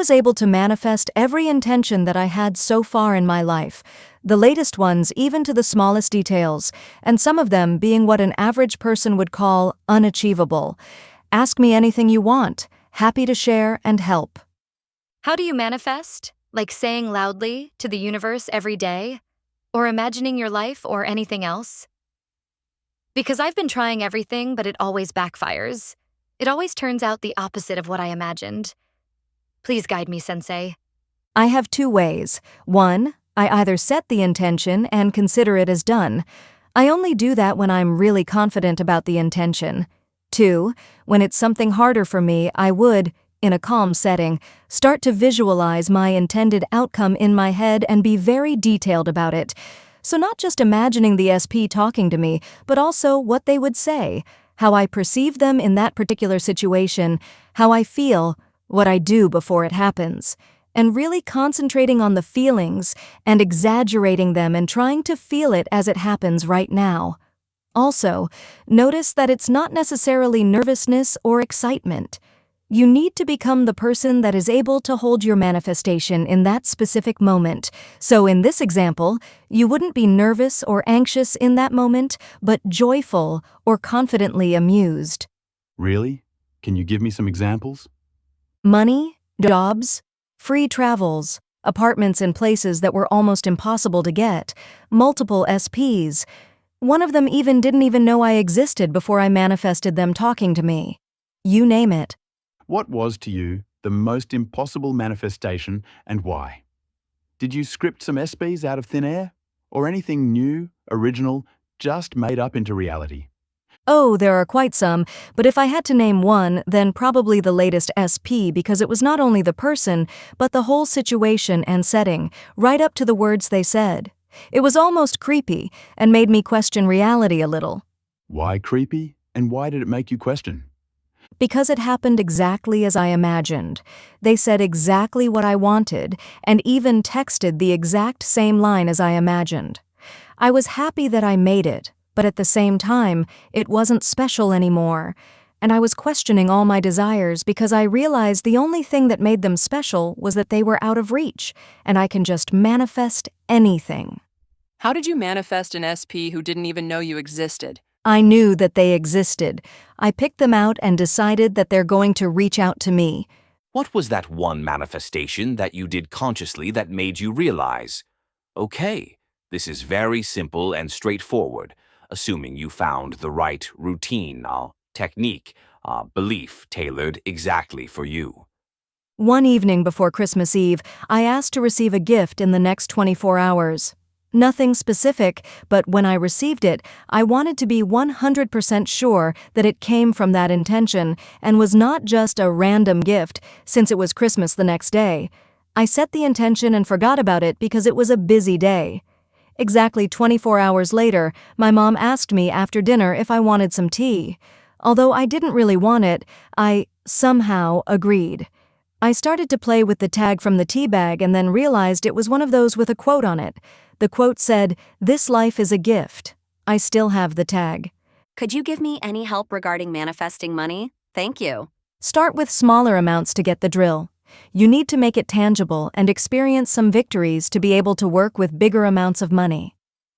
was able to manifest every intention that I had so far in my life, the latest ones even to the smallest details, and some of them being what an average person would call unachievable. Ask me anything you want. Happy to share and help. How do you manifest? Like saying loudly to the universe every day? Or imagining your life or anything else? Because I've been trying everything, but it always backfires. It always turns out the opposite of what I imagined. Please guide me, Sensei. I have two ways. One, I either set the intention and consider it as done. I only do that when I'm really confident about the intention. Two, when it's something harder for me, I would, in a calm setting, start to visualize my intended outcome in my head and be very detailed about it. So not just imagining the SP talking to me, but also what they would say, how I perceive them in that particular situation, how I feel, what I do before it happens, and really concentrating on the feelings and exaggerating them and trying to feel it as it happens right now. Also, notice that it's not necessarily nervousness or excitement. You need to become the person that is able to hold your manifestation in that specific moment. So in this example, you wouldn't be nervous or anxious in that moment, but joyful or confidently amused. Really? Can you give me some examples? Money, jobs, free travels, apartments in places that were almost impossible to get, multiple SPs. One of them even didn't even know I existed before I manifested them talking to me. You name it. What was to you the most impossible manifestation and why? Did you script some SPs out of thin air? Or anything new, original, just made up into reality? Oh, there are quite some, but if I had to name one, then probably the latest SP because it was not only the person, but the whole situation and setting, right up to the words they said. It was almost creepy and made me question reality a little. Why creepy, and why did it make you question? Because it happened exactly as I imagined. They said exactly what I wanted, and even texted the exact same line as I imagined. I was happy that I made it, but at the same time, it wasn't special anymore. And I was questioning all my desires because I realized the only thing that made them special was that they were out of reach, and I can just manifest anything. How did you manifest an SP who didn't even know you existed? I knew that they existed. I picked them out and decided that they're going to reach out to me. What was that one manifestation that you did consciously that made you realize, okay, this is very simple and straightforward, assuming you found the right routine, technique, belief tailored exactly for you? One evening before Christmas Eve, I asked to receive a gift in the next 24 hours. Nothing specific, but when I received it, I wanted to be 100% sure that it came from that intention and was not just a random gift since it was Christmas the next day. I set the intention and forgot about it because it was a busy day. Exactly 24 hours later, my mom asked me after dinner if I wanted some tea. Although I didn't really want it, I somehow agreed. I started to play with the tag from the tea bag and then realized it was one of those with a quote on it. The quote said, "This life is a gift." I still have the tag. Could you give me any help regarding manifesting money? Thank you. Start with smaller amounts to get the drill. You need to make it tangible and experience some victories to be able to work with bigger amounts of money.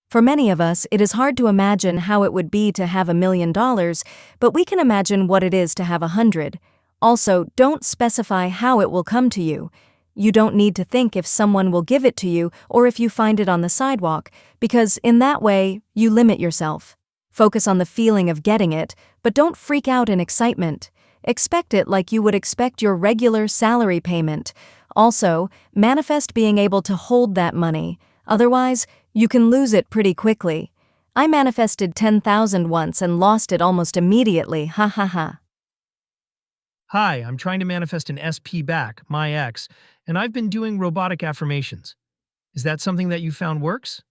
For many of us, it is hard to imagine how it would be to have $1 million, but we can imagine what it is to have 100. Also, don't specify how it will come to you. You don't need to think if someone will give it to you or if you find it on the sidewalk, because in that way, you limit yourself. Focus on the feeling of getting it, but don't freak out in excitement. Expect it like you would expect your regular salary payment. Also, manifest being able to hold that money. Otherwise, you can lose it pretty quickly. I manifested 10,000 once and lost it almost immediately, ha ha ha. Hi, I'm trying to manifest an SP back, my ex, and I've been doing robotic affirmations. Is that something that you found works?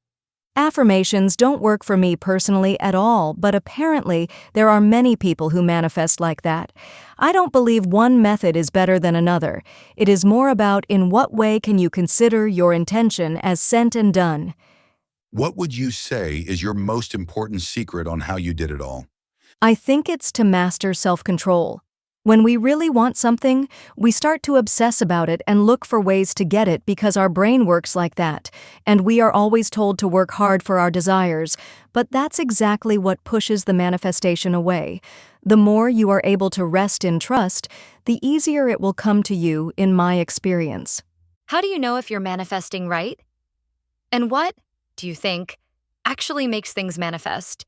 Affirmations don't work for me personally at all, but apparently there are many people who manifest like that. I don't believe one method is better than another. It is more about in what way can you consider your intention as sent and done. What would you say is your most important secret on how you did it all? I think it's to master self-control. When we really want something, we start to obsess about it and look for ways to get it because our brain works like that, and we are always told to work hard for our desires, but that's exactly what pushes the manifestation away. The more you are able to rest in trust, the easier it will come to you, in my experience. How do you know if you're manifesting right? And what, do you think, actually makes things manifest?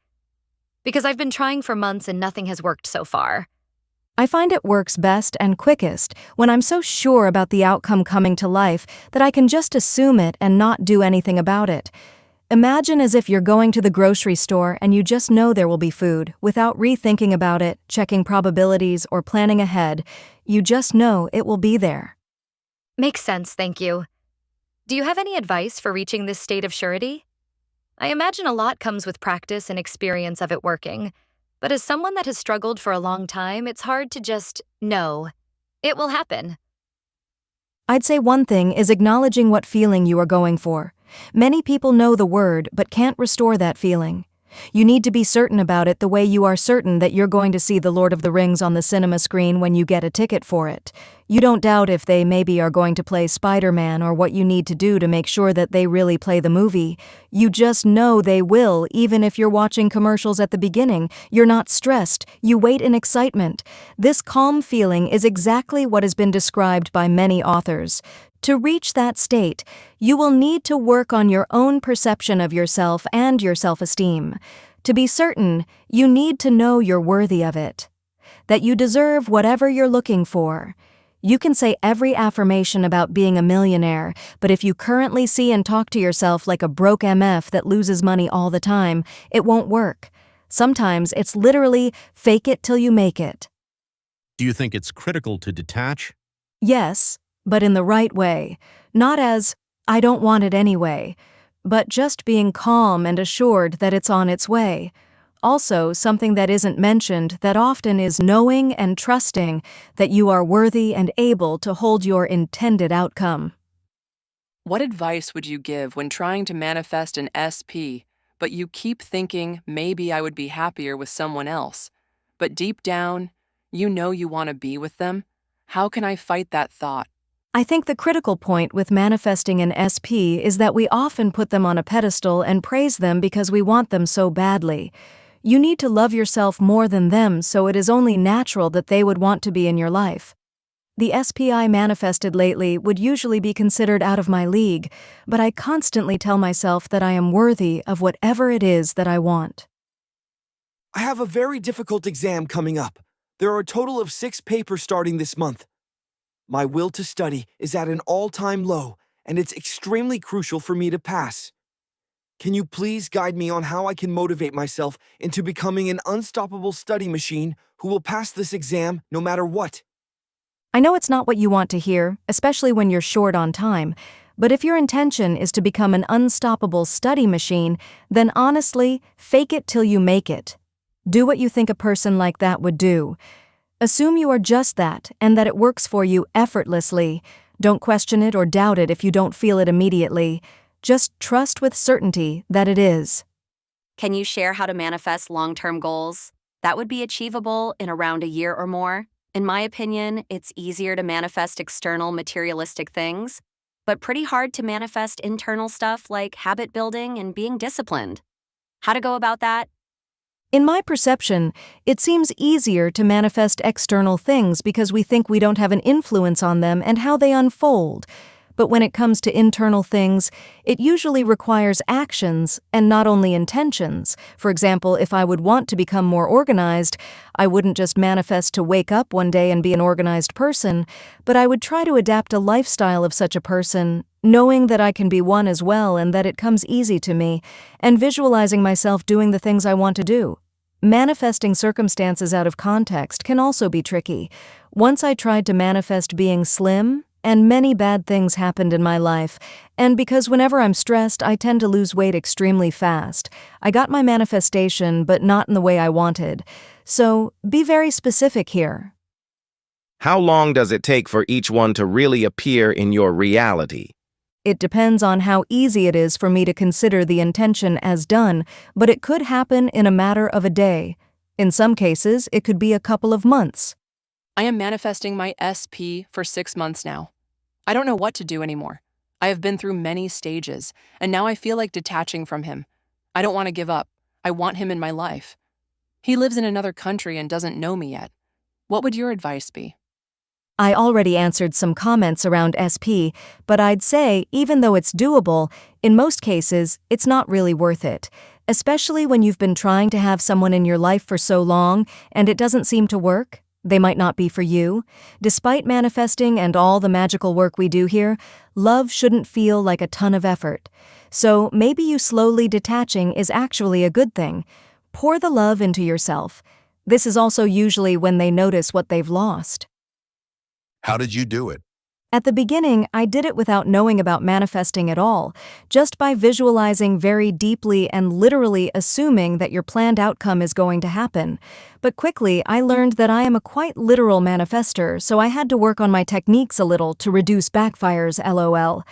Because I've been trying for months and nothing has worked so far. I find it works best and quickest when I'm so sure about the outcome coming to life that I can just assume it and not do anything about it. Imagine as if you're going to the grocery store and you just know there will be food, without rethinking about it, checking probabilities, or planning ahead. You just know it will be there. Makes sense, thank you. Do you have any advice for reaching this state of surety? I imagine a lot comes with practice and experience of it working. But as someone that has struggled for a long time, it's hard to just know. It will happen. I'd say one thing is acknowledging what feeling you are going for. Many people know the word but can't restore that feeling. You need to be certain about it the way you are certain that you're going to see The Lord of the Rings on the cinema screen when you get a ticket for it. You don't doubt if they maybe are going to play Spider-Man or what you need to do to make sure that they really play the movie. You just know they will, even if you're watching commercials at the beginning. You're not stressed. You wait in excitement. This calm feeling is exactly what has been described by many authors. To reach that state, you will need to work on your own perception of yourself and your self-esteem. To be certain, you need to know you're worthy of it, that you deserve whatever you're looking for. You can say every affirmation about being a millionaire, but if you currently see and talk to yourself like a broke MF that loses money all the time, it won't work. Sometimes it's literally fake it till you make it. Do you think it's critical to detach? Yes, but in the right way. Not as, I don't want it anyway, but just being calm and assured that it's on its way. Also, something that isn't mentioned that often is knowing and trusting that you are worthy and able to hold your intended outcome. What advice would you give when trying to manifest an SP, but you keep thinking maybe I would be happier with someone else, but deep down, you know you want to be with them? How can I fight that thought? I think the critical point with manifesting an SP is that we often put them on a pedestal and praise them because we want them so badly. You need to love yourself more than them, so it is only natural that they would want to be in your life. The SP I manifested lately would usually be considered out of my league, but I constantly tell myself that I am worthy of whatever it is that I want. I have a very difficult exam coming up. There are a total of 6 papers starting this month. My will to study is at an all-time low, and it's extremely crucial for me to pass. Can you please guide me on how I can motivate myself into becoming an unstoppable study machine who will pass this exam no matter what? I know it's not what you want to hear, especially when you're short on time, but if your intention is to become an unstoppable study machine, then honestly, fake it till you make it. Do what you think a person like that would do. Assume you are just that and that it works for you effortlessly. Don't question it or doubt it if you don't feel it immediately. Just trust with certainty that it is. Can you share how to manifest long-term goals that would be achievable in around a year or more? In my opinion, it's easier to manifest external materialistic things, but pretty hard to manifest internal stuff like habit building and being disciplined. How to go about that? In my perception, it seems easier to manifest external things because we think we don't have an influence on them and how they unfold. But when it comes to internal things, it usually requires actions and not only intentions. For example, if I would want to become more organized, I wouldn't just manifest to wake up one day and be an organized person, but I would try to adapt a lifestyle of such a person, knowing that I can be one as well and that it comes easy to me, and visualizing myself doing the things I want to do. Manifesting circumstances out of context can also be tricky. Once I tried to manifest being slim, and many bad things happened in my life, and because whenever I'm stressed, I tend to lose weight extremely fast. I got my manifestation, but not in the way I wanted. So, be very specific here. How long does it take for each one to really appear in your reality? It depends on how easy it is for me to consider the intention as done, but it could happen in a matter of a day. In some cases, it could be a couple of months. I am manifesting my SP for 6 months now. I don't know what to do anymore. I have been through many stages, and now I feel like detaching from him. I don't want to give up. I want him in my life. He lives in another country and doesn't know me yet. What would your advice be? I already answered some comments around SP, but I'd say, even though it's doable, in most cases, it's not really worth it, especially when you've been trying to have someone in your life for so long and it doesn't seem to work. They might not be for you. Despite manifesting and all the magical work we do here, love shouldn't feel like a ton of effort. So maybe you slowly detaching is actually a good thing. Pour the love into yourself. This is also usually when they notice what they've lost. How did you do it? At the beginning, I did it without knowing about manifesting at all, just by visualizing very deeply and literally assuming that your planned outcome is going to happen. But quickly, I learned that I am a quite literal manifestor, so I had to work on my techniques a little to reduce backfires, lol.